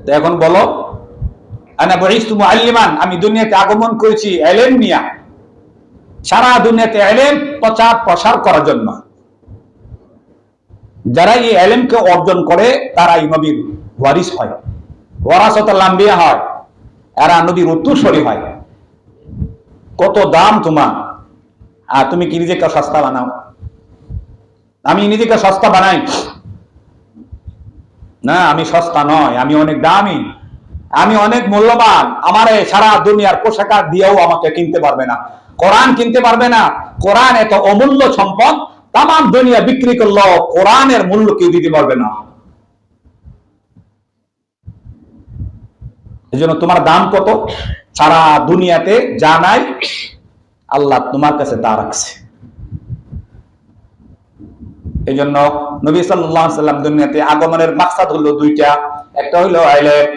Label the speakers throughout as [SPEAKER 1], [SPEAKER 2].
[SPEAKER 1] তো এখন বলো, আনা বুইস্তু মুআল্লিমান, আমি দুনিয়াতে আগমন করেছি ইলম নিয়া, সারা দুনিয়াতে ইলম প্রচার করার জন্য। যারা এই ইলমকে অর্জন করে তারা এই নবীর ওয়ারিস হয়, ওয়ারাসাতুল আম্বিয়া হয়, এরা নবীর উত্তরসূরি হয়। কত দাম তোমার, আর তুমি কি নিজেকে সস্তা বানাও? আমি নিজেকে সস্তা বানাই না, আমি সস্তা নয়, আমি অনেক দামি, আমি অনেক মূল্যবান। আমার সারা দুনিয়ার পোশাক দিয়েও আমাকে কিনতে পারবে না, কোরআন কিনতে পারবে না। কোরআন এত অমূল্য সম্পদ, তাম দুনিয়া বিক্রি করলো কোরআনের মূল্য কেউ দিতে পারবে না। এই জন্য তোমার দাম কত? সারা দুনিয়াতে যা নাই আল্লাহ তোমার কাছে তা রাখছে। এই জন্য নবী সাল্লাল্লাহু আলাইহি সাল্লাম দুনিয়াতে আগমনের মাকসাদ হলো দুইটা, একটা হলো ইলম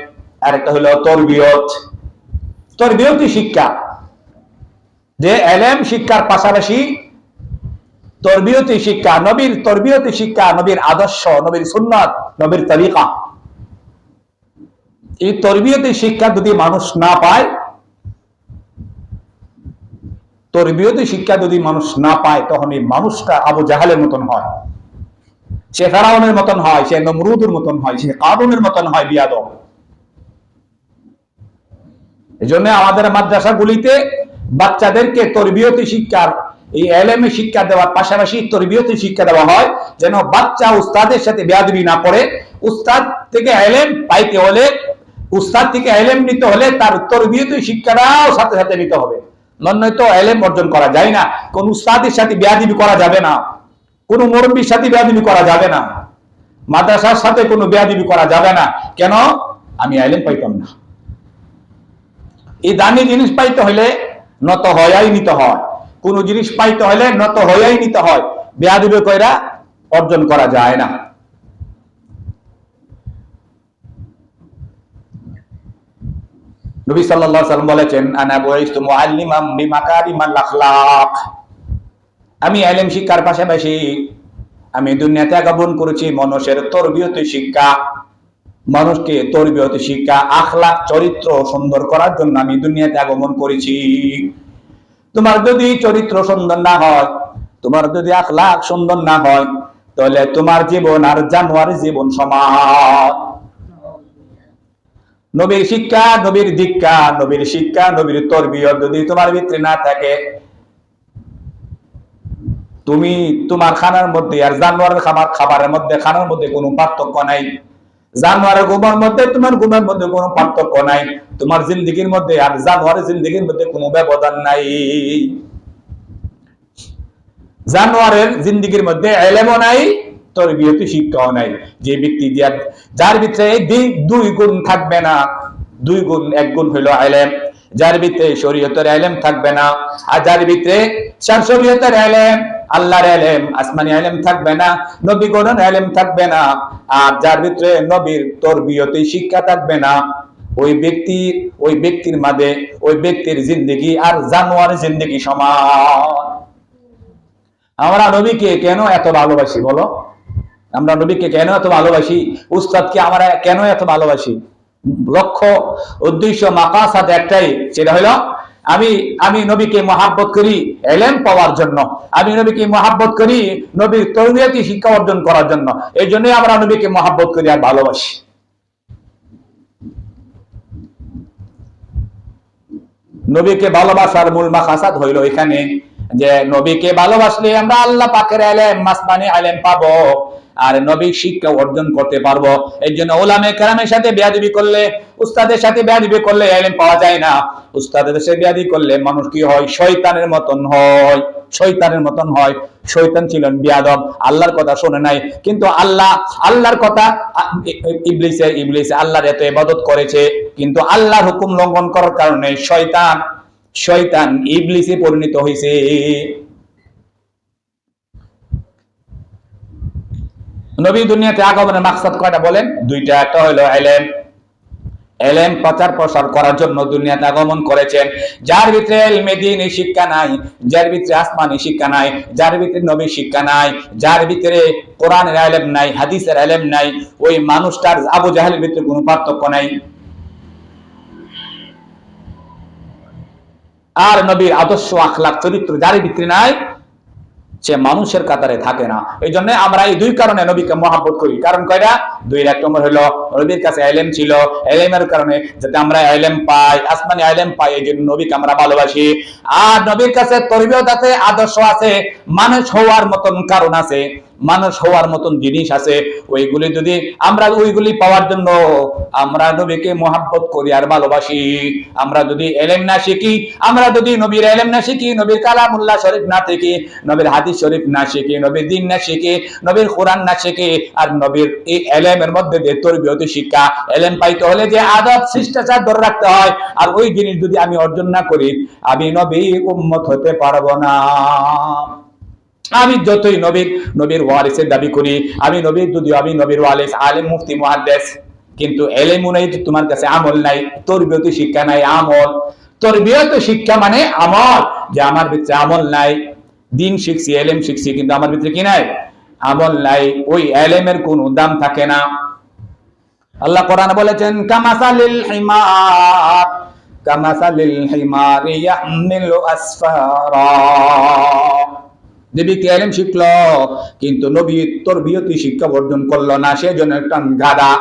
[SPEAKER 1] আর একটা হলো তরবিয়ত। তরবিয়তি শিক্ষা, যে ইলম শিক্ষার পাশাপাশি তরবিয়তি শিক্ষা, নবীর তরবিয়তি শিক্ষা, নবীর আদর্শ, নবীর সুন্নাত, নবীর তরিকা। এই তরবিয়তি শিক্ষা যদি মানুষ না পায়, তরবিয়তি শিক্ষা যদি মানুষ না পায়, তখন এই মানুষটা আবু জাহালের মতন হয়, সে ফেরাউনের মতন হয়, সে নমরুদের মতন হয়, সে কারুনের মতন হয়, বিয়াদব। এই জন্য আমাদের মাদ্রাসাগুলিতে বাচ্চাদেরকে তরবিয়তি শিক্ষার, এই ইলমে শিক্ষা দেওয়ার পাশাপাশি তরবিয়তি শিক্ষা দেওয়া হয়, যেন বাচ্চা উস্তাদের সাথে বেয়াদবি না করে। উস্তাদ থেকে ইলম পাইতে হলে, উস্তাদ থেকে ইলম নিতে হলে তার তরবিয়তি শিক্ষাটাও সাথে সাথে নিতে হবে, নয়তো ইলম অর্জন করা যায় না। কোন উস্তাদের সাথে বেয়াদবি করা যাবে না, কোন মুরব্বির সাথে বেয়াদবি করা যাবে না, মাদ্রাসার সাথে কোনো বেয়াদবি করা যাবে না। কেন? আমি ইলম পাইতাম না। এই দামি জিনিস পাইতে হলে নত হয়াই নিতে হয়, কোন জিনিস পাইতে হলে নত হয়াই নিতে হয়, বেয়াদবি কইরা অর্জন করা যায় না। নবী সাল্লাল্লাহু আলাইহি ওয়াসাল্লাম বলেছেন, আনা বুইস্তু মুআল্লিমান বিমাকারিমিল আখলাক, আমি ইলম শিক্ষার পাশাপাশি আমি দুনিয়াতে আগমন করেছি মানুষের তরবিয়তি শিক্ষা, মানুষকে তরবিয়তি শিক্ষা, আখলাক চরিত্র সুন্দর করার জন্য আমি দুনিয়াতে আগমন করেছি। তোমার যদি চরিত্র সুন্দর না হয়, তোমার যদি আখলাক সুন্দর না হয়, তাহলে তোমার জীবন আর জানোয়ারের জীবন সমান। নবীর শিক্ষা, নবীর দীক্ষা, নবীর শিক্ষা, নবীর তরবিয়ত যদি তোমার ভিতরে না থাকে, তুমি তোমার খানার মধ্যে আর জানোয়ারের খাবারের মধ্যে, খানার মধ্যে কোনো পার্থক্য নাই। জানোয়ারের ঘুমের মধ্যে তোমার ঘুমের মধ্যে কোনো পার্থক্য নাই, তোমার জিন্দেগির মধ্যে আর জানোয়ারের জিন্দেগির মধ্যে কোনো ব্যবধান নাই। জানোয়ারের জিন্দেগির মধ্যে ইলমও নাই, তরবিয়তি শিক্ষাও নাই। যে ব্যক্তি যার ভিতরে দুই গুণ থাকবে না, দুই গুণ, এক গুণ হইল ইলম, যার ভিতরে শরীয়তের ইলম থাকবে না, আর যার ভিতরে শরীয়তের ইলম, আল্লাহর ইলম, আসমানি ইলম থাকবে না, নবীগণের ইলম থাকবে না, আর যার ভিতরে নবীর তরবিয়তি শিক্ষা থাকবে না, ওই ব্যক্তির মাঝে ওই ব্যক্তির জিন্দেগি আর জানোয়ারের জিন্দেগি সমান। আমরা নবীকে কেন এত ভালোবাসি বলো? আমরা নবীকে কেন এত ভালোবাসি? উস্তাদকে আমরা কেন এত ভালোবাসি? লক্ষ্য, উদ্দেশ্য, মাকাসাদ একটাই, সেটা হলো আমি নবীকে মহাব্বত করি ইলম পাওয়ার জন্য, আমি নবীকে মহাব্বত করি নবীর তরবিয়তি শিক্ষা অর্জন করার জন্য। এই জন্যই আমরা নবীকে মহাব্বত করি আর ভালোবাসি। নবীকে ভালোবাসার মূল মাকাসাদ হইল এখানে, যে নবীকে ভালোবাসলে আমরা আল্লাহ পাকের ইলম, আসমানি ইলম পাবো আর নবীর শিক্ষা অর্জন করতে পারবো। এই জন্য উলামায়ে কেরামের সাথে বেয়াদবি করলে, উস্তাদের সাথে বেয়াদবি করলে ইলম পাওয়া যায় না। উস্তাদের সাথে বেয়াদবি করলে মানুষ কি হয়? শয়তানের মতন হয়, শয়তানের মতন হয়। শয়তান ছিলেন বিয়াদব, আল্লাহর কথা শুনে নাই, কিন্তু আল্লাহর কথা, ইবলিসে আল্লাহর এত ইবাদত করেছে, কিন্তু আল্লাহর হুকুম লঙ্ঘন করার কারণে শয়তান ইবলিসে পরিণত হয়েছে। নবী দুনিয়াতে আগমনের মাকসাদ কয়টা বলেন? দুইটা, একটা হলো ইলম, এলেম প্রচার প্রসার করার জন্য দুনিয়াতে আগমন করেছেন। যার ভিতরে ইলমে দ্বীনি শিক্ষা নাই, যার ভিতরে আসমানি শিক্ষা নাই, যার ভিতরে নবী শিক্ষা নাই, যার ভিতরে কোরআনের ইলম নাই, হাদিসের ইলম নাই, ওই মানুষটার আবু জাহেলের ভিতরে কোনো পার্থক্য নাই। আর নবীর আদর্শ আখলাক চরিত্র যার ভিতরে নাই, সে মানুষের কাতারে থাকে না। এই জন্য আমরা এই দুই কারণে নবীকে মহাব্বত করি। কারণ কয়টা? দুই। এক নম্বর হলো নবীর কাছে ইলম ছিল, ইলমের কারণে যাতে আমরা ইলম পাই, আসমানি ইলম পাই, এই জন্য নবীকে আমরা ভালোবাসি। আর নবীর কাছে তরবিয়ত আছে, আদর্শ আছে, মানুষ হওয়ার মতন কারণ আছে, মানুষ হওয়ার মতন জিনিস আছে। ওইগুলি যদি আমরা ওইগুলি পাওয়ার জন্য আমরা নবীকে মহাব্বত করি আর ভালোবাসি। আমরা যদি ইলম না শিখি, আমরা যদি নবীর ইলম না শিখি, নবীর কালামুল্লাহ শরীফ না শিখি, নবীর হাদিস শরীফ না শিখি, নবীর দ্বীন না শিখি, নবীর কোরআন না শিখি, আর নবীর এই ইলমের মধ্যে যে তরবিয়ত শিক্ষা, ইলম পাইতে হলে যে আদব শিষ্টাচার ধরে রাখতে হয়, আর ওই জিনিস যদি আমি অর্জন না করি, আমি নবীর উম্মত হতে পারবো না। আমি যতই নবীর ওয়ারিসের দাবি করি, আমি নবীর ওয়ারিস, আলেম, মুফতি, মুহাদ্দিস, কিন্তু ইলম নাই, তোমার কাছে আমল নাই, তরবিয়ত শিক্ষা নাই, আমল। তরবিয়ত শিক্ষা মানে আমল, যে আমার ভিতরে আমল নাই। দিন শিখছি, ইলম শিখছি, কিন্তু আমার ভিতরে কি নাই? আমল নাই। ওই ইলমের কোনো দাম থাকে না। আল্লাহ কোরআনে বলেছেন, কামাসালিল হিমার ইয়াহমিলু আসফারা। নবীকে ইলম শিখলো, কিন্তু নবী তরবিয়তি শিক্ষা অর্জন করলো না, সেজন্য একটা গাধা।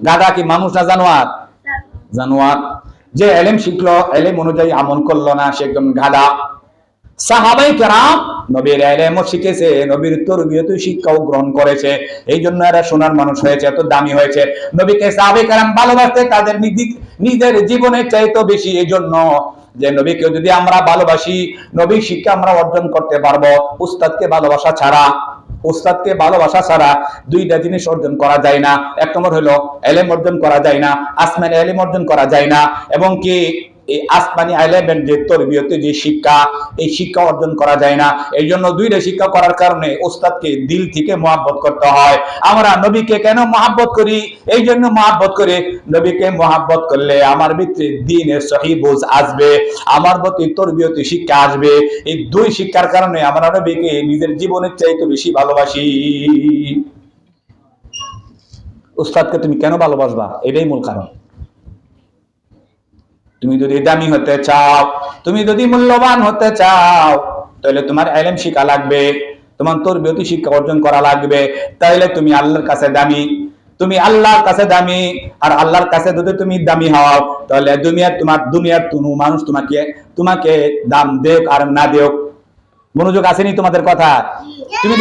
[SPEAKER 1] গাধা কি মানুষ না জানোয়ার? জানোয়ার। যে ইলম শিখলো, ইলম অনুযায়ী আমল করলো না, সে একদম গাধা। সাহাবায়ে কেরাম নবীর ইলমও শিখেছে, নবীর তরবিয়তি শিক্ষাও গ্রহণ করেছে, এই জন্য এরা সোনার মানুষ হয়েছে, এত দামি হয়েছে। নবীকে সাহাবায়ে কেরাম ভালোবাসতে তাদের নিজের জীবনের চাইতে বেশি। এই জন্য যে নবীকে যদি আমরা ভালোবাসি, নবীর শিক্ষা আমরা অর্জন করতে পারবো। উস্তাদকে ভালোবাসা ছাড়া দুইটা জিনিস অর্জন করা যায় না। এক নম্বর হলো ইলম অর্জন করা যায় না, আসমানি ইলম অর্জন করা যায় না, এবং কি এই আসমানি ইলমের যে তরবিয়তে যে শিক্ষা, এই শিক্ষা অর্জন করা যায় না। এই জন্য দুইটা শিক্ষা করার কারণে উস্তাদকে দিল থেকে মহব্বত করতে হয়। আমরা নবীকে কেন মহব্বত করি? এই জন্য মহব্বত করে, নবীকে মহব্বত করলে আমার ভিতরে দ্বীনের সহিহ বুঝ আসবে, আমার প্রতি তরবিয়তি শিক্ষা আসবে। এই দুই শিক্ষার কারণে আমরা নবীকে নিজের জীবনের চাইতে বেশি ভালোবাসি। উস্তাদকে তুমি কেন ভালোবাসবা? এটাই মূল কারণ। তুমি যদি দামি হতে চাও, তুমি যদি মূল্যবান হতে চাও, তাহলে তোমার ইলম শিক্ষা লাগবে, তোমার তরবিয়তি শিক্ষা অর্জন করা লাগবে। তাহলে তুমি আল্লাহর কাছে দামি, তুমি আল্লাহর কাছে দামি। আর আল্লাহর কাছে যদি তুমি দামি হও, তাহলে দুনিয়ার কোনো মানুষ তোমাকে দাম দেখ আর না দেখ, মনোযোগ আসেনি তোমাদের কথা? তুমি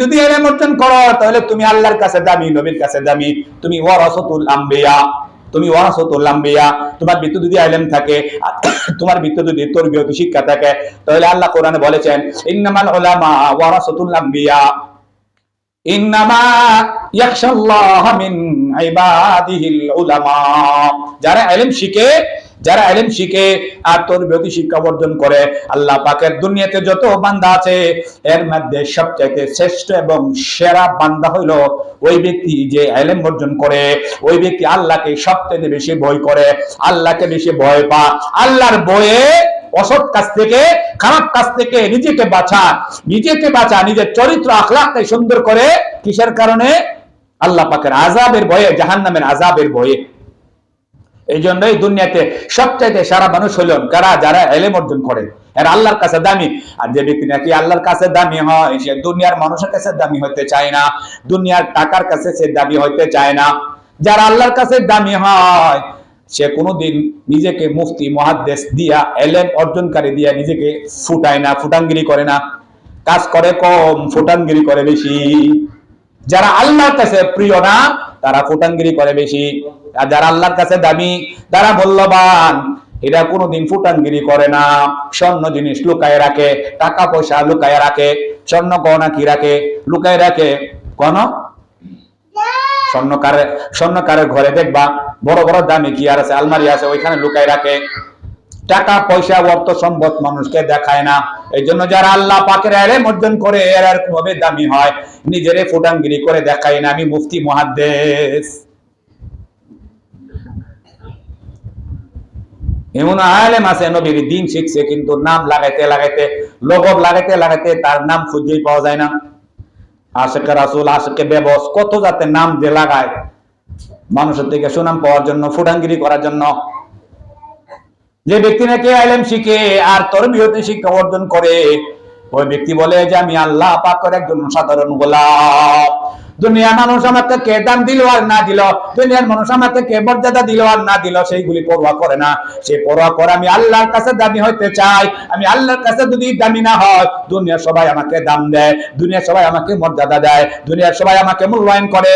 [SPEAKER 1] যদি ইলম অর্জন করো, তাহলে তুমি আল্লাহর কাছে দামি, নবীর কাছে দামি। তুমি ওয়ারাসাতুল আম্বিয়া, তোমার ভিতরে যদি ইলম থাকে, তোমার ভিতরে যদি তরবিয়তি শিক্ষা থাকে, তাহলে আল্লাহ কোরআনে বলেছেন, ইন্নামাল উলামা ওয়ারাসাতুল আম্বিয়া, ইন্নামা ইয়াখশাল্লাহ মিন ইবাদিহিল উলামা। যারা ইলম শিখে আর তরবিয়তি শিক্ষা অর্জন করে, আল্লাহ পাকের দুনিয়াতে যত বান্দা আছে, এর মধ্যে সবচেয়ে শ্রেষ্ঠ এবং সেরা বান্দা হইল ওই ব্যক্তি যে ইলম অর্জন করে। ওই ব্যক্তি আল্লাহকে সবচেয়ে বেশি ভয় করে, আল্লাহকে বেশি ভয় পায়। আল্লাহর ভয়ে অসৎ কাজ থেকে, খারাপ কাজ থেকে নিজেকে বাঁচা, নিজের চরিত্র আখলাককে সুন্দর করে। কিসের কারণে? আল্লাহ পাকের আযাবের ভয়ে, জাহান্নামের আযাবের ভয়ে। এই জন্যই দুনিয়াতে সবচাইতে সারা মানুষ হলো কারা? যারা ইলম অর্জন করে, এরা আল্লাহর কাছে দামি। আর যে ব্যক্তি নাকি আল্লাহর কাছে দামি হয়, সে দুনিয়ার মানুষের কাছে দামি হতে চায় না, দুনিয়ার টাকার কাছে সে দামি হতে চায় না। যারা আল্লাহর কাছে দামি হয়, সে কোনোদিন নিজেকে মুফতি, মুহাদ্দিস দিয়া, ইলম অর্জনকারী দিয়া নিজেকে ফুটায় না, ফুটাঙ্গিরি করে না। কাজ করে কম, ফুটাঙ্গিরি করে বেশি। যারা আল্লাহর কাছে প্রিয় না, তারা ফুটাঙ্গিরি করে বেশি। আর যারা আল্লাহর কাছে দামি, তারা মূল্যবান, এরা কোনোদিন ফুটাঙ্গিরি করে না। স্বর্ণ জিনিস লুকায় রাখে, টাকা পয়সা লুকায় রাখে, স্বর্ণ গহনা কি রাখে? লুকায় রাখে। কোন স্বর্ণকারের ঘরে দেখবা বড় বড় দামি কি আর আছে, আলমারি আছে, ওইখানে লুকায় রাখে। টাকা পয়সা অর্থ সম্পদ মানুষকে দেখায় না। এই জন্য যারা আল্লাহ পাকের ইলম অর্জন করে, এরা কিভাবে দামি হয়? নিজেরে ফুটাঙ্গিরি করে দেখায় না, আমি মুফতি, মুহাদ্দিস। এমন আলেম আছে নবীর দিন শিখছে কিন্তু নাম লাগাইতে লাগাইতে, লগব লাগাইতে লাগাইতে তার নাম খুঁজেই পাওয়া যায় না। আশেকে রাসূল, আশেকে বেবস, কত জাতের নাম যে লাগায় মানুষের থেকে সুনাম পাওয়ার জন্য, ফুটাঙ্গিরি করার জন্য। যে ব্যক্তি নাকি আলেম শিখে আর তরবিয়তে শিক্ষা অর্জন করে, ওই ব্যক্তি বলে যে আমি আল্লাহ পাকের একজন সাধারণ গোলাম। দুনিয়ার মানুষ আমাকে কে দাম দিল আর না দিল, দুনিয়ার মানুষ আমাকে কে মর্যাদা দিল আর না দিল, সেইগুলি পরোয়া করে না। সে পরোয়া করে আমি আল্লাহর কাছে দামি হইতে চাই। আমি আল্লাহর কাছে যদি দামি না হয়, দুনিয়ার সবাই আমাকে দাম দেয়, দুনিয়ার সবাই আমাকে মর্যাদা দেয়, দুনিয়ার সবাই আমাকে মূল্যায়ন করে,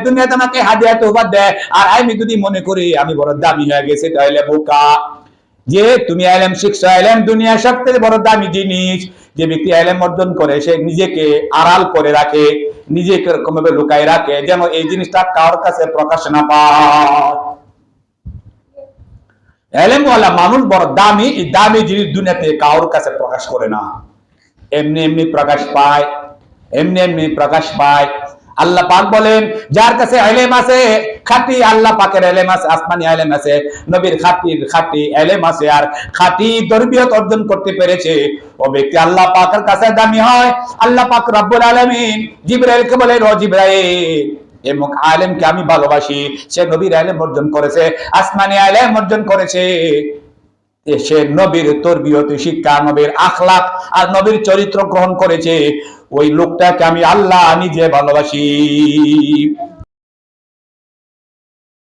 [SPEAKER 1] দুনিয়াতে আমাকে হাদিয়া তওবা দেয়, আর আমি যদি মনে করি আমি বড় দামি হয়ে গেছি, তাহলে বোকা। যে তুমি ইলম শিখছো, ইলম দুনিয়ার সবচেয়ে বড় দামি জিনিস। যে ব্যক্তি ইলম অর্জন করে সে নিজেকে আড়াল করে রাখে, নিজেকে এরকম ভাবে লুকায় রাখে যেন এই জিনিসটা কারোর কাছে প্রকাশ না পায়। ইলম ওয়ালা মানুষ বড় দামি, এই দামি জিনিস দুনিয়াতে কারোর কাছে প্রকাশ করে না, এমনি এমনি প্রকাশ পায়, এমনি এমনি প্রকাশ পায়। আল্লাহ পাক বলেন যার কাছে ইলম আছে, খাঁটি আল্লাহ পাকের ইলম আছে, আসমানি ইলম আছে, নবীর খাঁটি ইলম আছে, আর খাঁটি তরবিয়ত অর্জন করতে পেরেছে, ও ব্যক্তি আল্লাহ পাকের কাছে দামি হয়। আল্লাহ পাক রব্বুল আলামিন জিবরাইলকে বলেন, ও জিবরাইল, এমক আলেমকে আমি ভালোবাসি, সে নবীর ইলম অর্জন করেছে, আসমানি ইলম অর্জন করেছে, সে নবীর তরবিয়ত শিক্ষা, নবীর আখলাক আর নবীর চরিত্র গ্রহণ করেছে, ওই লোকটাকে আমি আল্লাহ নিজে ভালোবাসি।